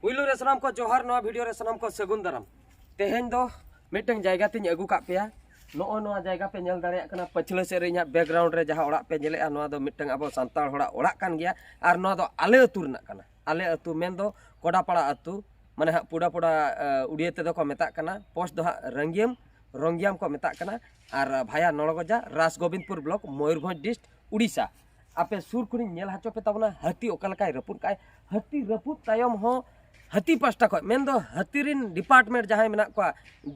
पुलू रे सनाम को जोहार नवा वीडियो रे सनाम को सगुन दाराम तेहेन दो मिटंग जायगा तिन अगु का पेया नो नवा जायगा पे नेल दाड़े कना पछले से रे बैकग्राउंड रे जहां ओड़ा पे नेले नवा दो मिटंग अब सांताल होड़ा ओड़ा कान गया और नवा दो आले अतु रना कना आले अतु मेन दो कोडापाड़ा अतु माने हा पुडा पुडा उड़िया ते दो को मेता कना पोस्ट दो हा रंगियम को मेता कना और भाया नलगजा राजगोविंदपुर ब्लॉक मयूरभंज डिस्ट्रिक्ट उड़ीसा आपे सुर कुनी नेल हाचो पे तबना हाथी ओकालकाय रपुद काय हाथी रपुद तायम हो हाथी पास्टा को मेन दो हाथी रिन डिपार्टमेंट जहां मेना को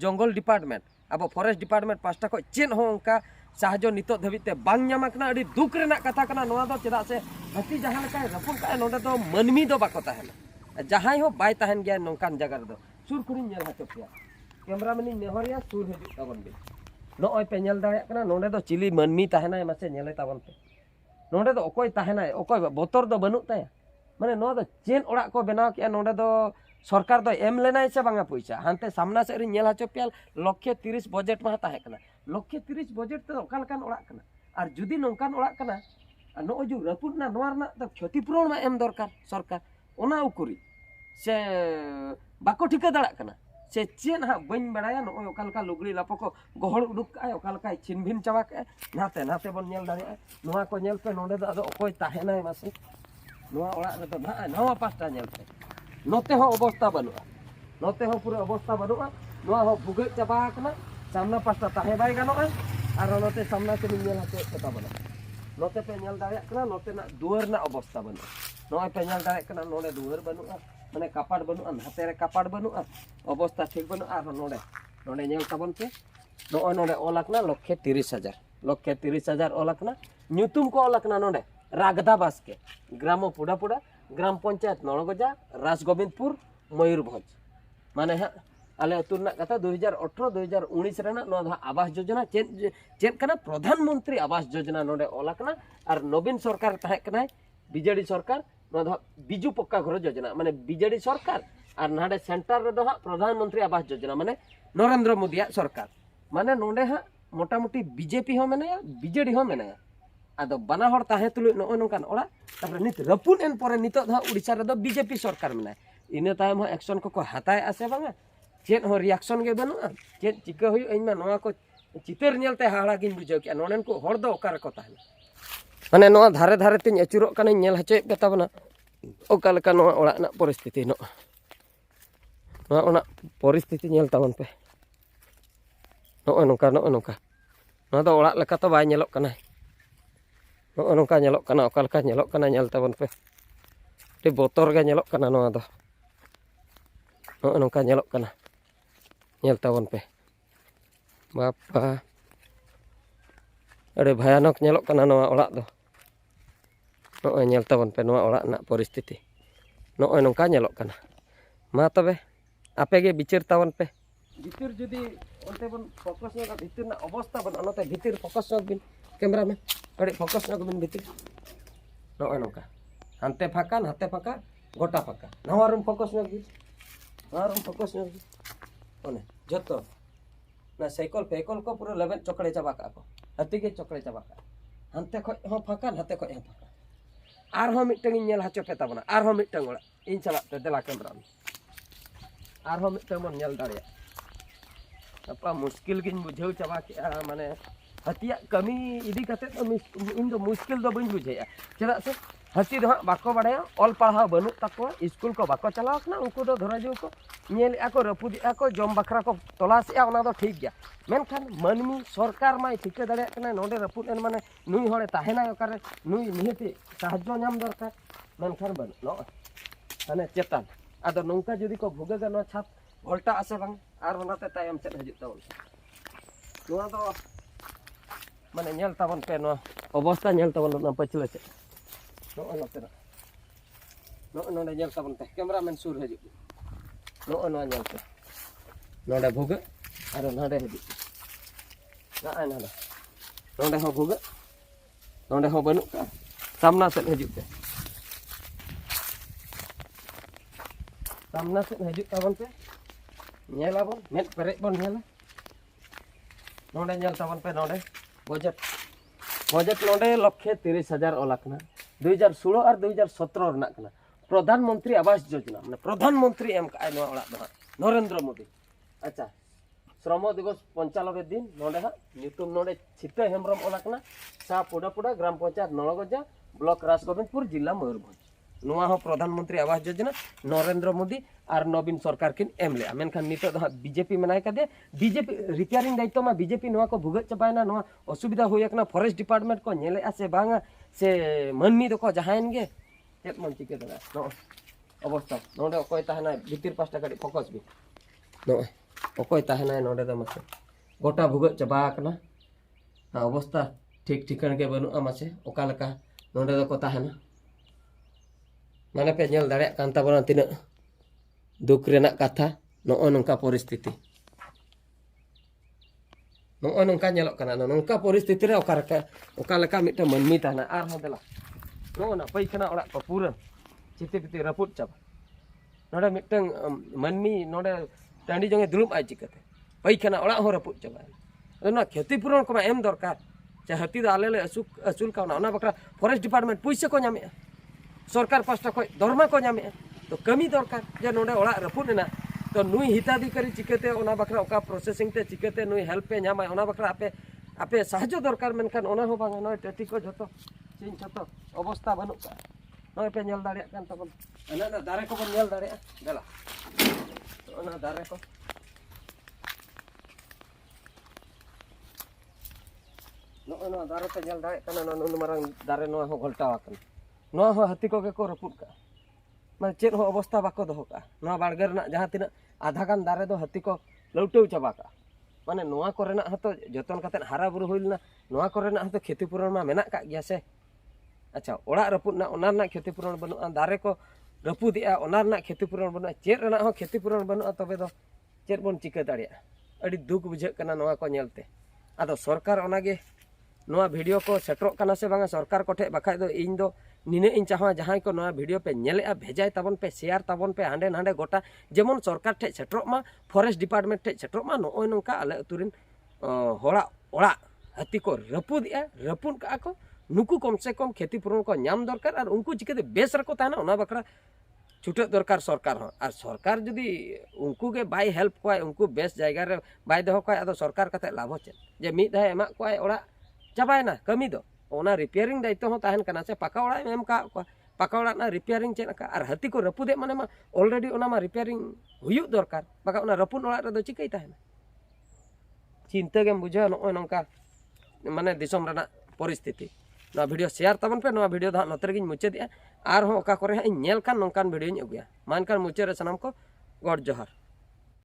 जंगल डिपार्टमेंट अब फॉरेस्ट डिपार्टमेंट पास्टा को चेन हो उनका साहजो नितो धबिते बांग ᱧᱟᱢ ᱟᱠᱟᱱᱟ ᱟᱹᱰᱤ दुख ᱨᱮᱱᱟᱜ ᱠᱟᱛᱷᱟ ᱠᱟᱱᱟ ᱱᱚᱣᱟ ᱫᱚ ᱪᱮᱫᱟᱜ ᱥᱮ ᱦᱟᱹᱛᱤ ᱡᱟᱦᱟᱸ ᱞᱮᱠᱟᱭ ᱨᱟᱹᱯᱩᱫ ᱠᱟᱜᱼᱟ ᱱᱚᱰᱮ ᱫᱚ ᱢᱟᱹᱱᱢᱤ ᱫᱚ ᱵᱟᱠᱚ ᱛᱟᱦᱮᱱᱟ ᱡᱟᱦᱟᱸᱭ ᱦᱚᱸ ᱵᱟᱭ ᱛᱟᱦᱮᱱ ᱜᱮᱭᱟ ᱱᱚᱝᱠᱟᱱ ᱡᱟᱭᱜᱟ ᱨᱮᱫᱚ ᱥᱩᱨ ᱠᱷᱚᱱᱤᱧ ᱧᱮᱞ ᱦᱚᱪᱚ ᱯᱮᱭᱟ ᱠᱮᱢᱮᱨᱟᱢᱮᱱᱤᱧ ᱱᱮᱦᱚᱨᱤᱭᱟ ᱥᱩᱨ ᱦᱤᱡᱩᱜ ᱛᱟᱵᱚᱱ ᱵᱤᱱ ᱱᱚᱜᱼᱚᱭ ᱯᱮ ᱧᱮᱞ ᱫᱟᱲᱮᱭᱟᱜ ᱠᱟᱱᱟ ᱱᱚᱰᱮ ᱫᱚ ᱪᱤᱞᱤ ᱢᱟᱹᱱᱢᱤ ᱛᱟᱦᱮᱱᱟᱭ ᱢᱟᱥᱮ ᱧᱮᱞᱮ ᱛᱟᱵᱚᱱ ᱯᱮ नोडे दो ओकोय ताहेनाय ओकोय बोतर दो बनुक ताया माने नो दो चेन ओड़ा को बनाव के नोडे दो सरकार दो एम लेनाय से बांगा पैसा हानते सामना से नेल हाचो पे 130 बजेट मा ताहे कना 130 बजेट तो ओकालकान ओड़ा कना और जुदी नोंकान ओड़ा कना नो जो रपुड ना नोरना तो क्षतिपूरण मा एम दरकार सरकार ओना उकुरी से बाको ठिका दाड़ा कना से चेन हा बन बड़ाया नो ओकालका लुगड़ी लापो को गोहड़ उडुक आय ओकालका छिनभिन चाबा के नाते नाते बन नेल दाड़िया नोआ को नेल पे नोडे दो आदो ओकोय ताहेनाय मासे नोआ ओड़ा रे तो नवा पास्टा नेल पे नोते हो अवस्था बनुआ नोते हो पूरा अवस्था बनुआ नोआ हो भुगे चाबा कना सामना पास्टा ताहे बाय गानोआ और नोते सामना से नेल हाते पता बना नोते पे नेल दाड़िया कना नोते ना दुआर ना अवस्था बनुआ नोआ पे नेल दाड़िया कना नोडे दुआर बनुआ माने कापाड़ बनुआ हाते रे कापाड़ बनुआ अवस्था ठीक बनुआ और नोडे नोडे नेल ताबन पे नो नोडे ओलाकना 1,30,000 ओलाकना ᱧᱩᱛᱩᱢ को ओलाकना नोडे रागदा बास्के ग्राम पुडा पुडा ग्राम पंचायत नलगजा राजगोविंदपुर मयूरभंज माने हा आले अतुरना कथा 2018-2019 रेना नो आवास योजना चेक कना प्रधानमंत्री आवास योजना नोडे ओलाकना और नवीन सरकार ताहे कना बीजेडी सरकार नो बिजू पक्का घर योजना माने बीजेडी सरकार और नाडे सेंटर रे दो प्रधानमंत्री आवास योजना माने नरेंद्र मोदी सरकार माने नोडे हा मोटामुटी बीजेपी हो मेनाया बीजेडी हो मेनाया आदो बना हर ताहे तुलु नो नोकान ओड़ा तापर नित रपुन एन परे नितो दा उड़ीसा रे दो बीजेपी सरकार मेनाय इने तायम हो एक्शन को हताय आसे बांगा चेन हो रिएक्शन गे बनुआ चेन चिका होय इनमा नोआ को चितर नेलते हाड़ा गिन बुझाव के नोनेन को हर दो ओकार को ताहे माने नोआ धारे धारे तिन अचुरो कने नेल हचय पे ताबना ओका लेका नोआ ओड़ा ना परिस्थिति नोआ ओना परिस्थिति नेल ताबन पे नो नोका नोआ दो ओड़ा लेका तो बाय नेलक कना नो नोका नेलक कना ओका लेका नेलक कना नेल ताबन पे ते बोतर गे नेलक कना नोआ दो नो नोका नेलक कना नेल ताबन पे बापा अरे भयानक नेलक कना नोआ ओड़ा दो नो नेल ताबन पे नोआ ओड़ा ना परिस्थिति नो नोका नेलक कना मा तबे आपे गे बिचार ताबन पे भितर जुदी ओनते बन फोकस ना भितर ना अवस्था बन अनते भितर फोकस ना बिन कैमरा में कड़ी फोकस ना बिन भितर नो नोका हानते फाका गोटा फाका नवा रूम फोकस ना बिन नवा रूम फोकस ना ओने जतो ना साइकिल पेकल को पूरा लेवन चकड़े चाबा का को हती के चकड़े चाबा का हानते खय हो फाका हाते खय हो फाका आर हो मिटंग नेल हाचो पे ताबना आर हो मिटंग ओड़ा इन चला ते देला कैमरा में आर हो मिटंग मन नेल दाड़िया अपा मुश्किल गिन बुझाव चाबा के माने हतिया कमी इदी कते इन दो मुश्किल दो बन बुझाया चला से हती दो बाको बाड़ाया ऑल पढ़ा बनु तको स्कूल को बाको चलाव ना उनको दो धराजो को नेल आको रपुदी आको जम बखरा को तलाश ओना दो ठीक गया मेनखान मानमी सरकार माय ठिका दाड़े कना नोडे रपुद एन माने नुई होड़े ताहेना ओकारे नुई निहति साहाय्य नाम दरकार मेनखान बन नो माने चेतन आदो नोंका जदी को भुगेगा नो छाप भोल्टा आसे बांग आर ओनाते तायम चेत हजु ताबन नोआ दो माने नेल ताबन पे नो अवस्था नेल ताबन ना पछले से नो नोते नो नोडे नेल ताबन पे कैमरामैन सुर हजु नो नेल पे नोडे भुगे आर नाडे हजु ना नोडे हो भुगे नोडे हो बनु का सामना से हजु पे सामना से हजु ताबन पे नेलाबन मेट पेरे बन नेला नोडे नेल ताबन पे नोडे बजट नोडे 1,30,000 ओलाकना 2016 और 2017 रना कना प्रधानमंत्री आवास योजना माने प्रधानमंत्री एम का नवा ओड़ा दो नरेंद्र मोदी अच्छा श्रम दिवस 95 दिन नोडे हा ᱧᱩᱛᱩᱢ नोडे छिता हेम्ब्रम ओलाकना सा पोडापोडा ग्राम पंचायत नलगजा ब्लॉक राजगोविंदपुर जिला मयूरभंज नुआ हो प्रधानमंत्री आवास योजना नरेंद्र मोदी और नवीन सरकार किन एम ले मेनखान नितो दो बीजेपी मनाय कदे बीजेपी रिपेयरिंग दायित्व मा बीजेपी नुआ को भुगत चबायना नुआ असुविधा होयकना फॉरेस्ट डिपार्टमेंट को नेले से बांगा से मनमी दो को जहायन गे चेत मन चिके दना नो अवस्था नोडे अकोय ताहना भितिर पास्टा कडी फोकस बि नो अकोय ताहना नोडे द मसे गोटा भुगत चबाकना अवस्था ठीक ठिकान के बनु आमासे ओका लका नोडे दो को ताहना माने पे नेल दाड़े कान ताबोना तिना दुख रेना कथा नो नोंका परिस्थिति नो नोंका नेलक काना नोंका परिस्थिति रे ओका लका मिटे मनमी ताहना आर हो देला नो ना पैखाना ओड़ा को पूरा चिते पिते रपुट चाबा नोडे मिटeng मनमी नोडे टांडी जंगे दुलुम आइ चिकते पैखाना ओड़ा हो रपुट चाबा ना क्षतिपूरण को एम दरकार चे हाथी आले ले असूल का ना बकरा फॉरेस्ट डिपार्टमेंट पैसा को नामे सरकार पास्टा को दरमा को नामे तो कमी दरकार जे नोडे ओड़ा रपुट ना तो नुई हिताधिकारी चिकते ओना बकरा ओका प्रोसेसिंग ते चिकते नुई हेल्प पे नामा ओना बकरा आपे साहाय्य दरकार मेनखान ओना हो बांगा नय टटी को जतो चिन जतो अवस्था बनु का नय पे नेल दाड़े कान तबन ना दारे को बन नेल दाड़े देला ओना दारे को नो दारे ते नेल दाड़े काना नो मारंग दारे नो हो घोलटावा कन नो हो हाथी को के को रपुट का माने चेत हो अवस्था बाको दो का नो बाड़गे रना जहां तिना आधा गान दारे दो हाथी को लौटेव चाबा का माने नोआ कोरेना हतो जतन कते हारा बुरु होइलना नोआ कोरेना हतो क्षतिपूरण मा मेना का गया से अच्छा ओड़ा रपुना ओना ना क्षतिपूरण बनु दारे को रपुदिया ओना ना क्षतिपूरण बनु चेत रना हो क्षतिपूरण बनु तबे दो चेत बोन चिका दाड़िया अडी दुख बुझे कना नोआ को नेलते आदो सरकार ओनागे नोआ वीडियो को सेटरो कना से बांगा सरकार कोठे बखाय दो इन दो निने इन चाहा जहां को नोआ वीडियो पे नेले भेजाय ताबन पे शेयर ताबन पे हांडे नांडे गोटा जेमन सरकार ठे सेटरो मा फॉरेस्ट डिपार्टमेंट ठे सेटरो मा नोय नोंका आले अतुरिन होड़ा ओड़ा हाथी को रपुदिया रपुन का को नुकु कम से कम क्षतिपूरण को नाम दरकार और उनको चिकते बेस रको ताना ओना बकरा छुटे दरकार सरकार हो और सरकार जदि उनको के बाय हेल्प को उनको बेस जायगा रे बाय दो को आदो सरकार कते लाभ चे जे मिद है एमा को ओड़ा चाबायना कमी दो ओना रिपेयरिंग दायित्व हो ताहन कना से पाका ओड़ा एम का पाका ओड़ा ना रिपेयरिंग चे का और हाथी को रपुदे माने मा ऑलरेडी ओना मा रिपेयरिंग हुयु दरकार बाका ओना रपुन ओड़ा रे दो चिकई ताहन चिंता गेम बुझा नो नोंका माने दिसम रना परिस्थिति ना वीडियो शेयर तबन पे ना वीडियो दा नतर गिन मुचे दिया आर हो ओका करे नेल कान नोंकान वीडियो इन अगुया मान कान मुचे रे सनम को गॉड जोहार।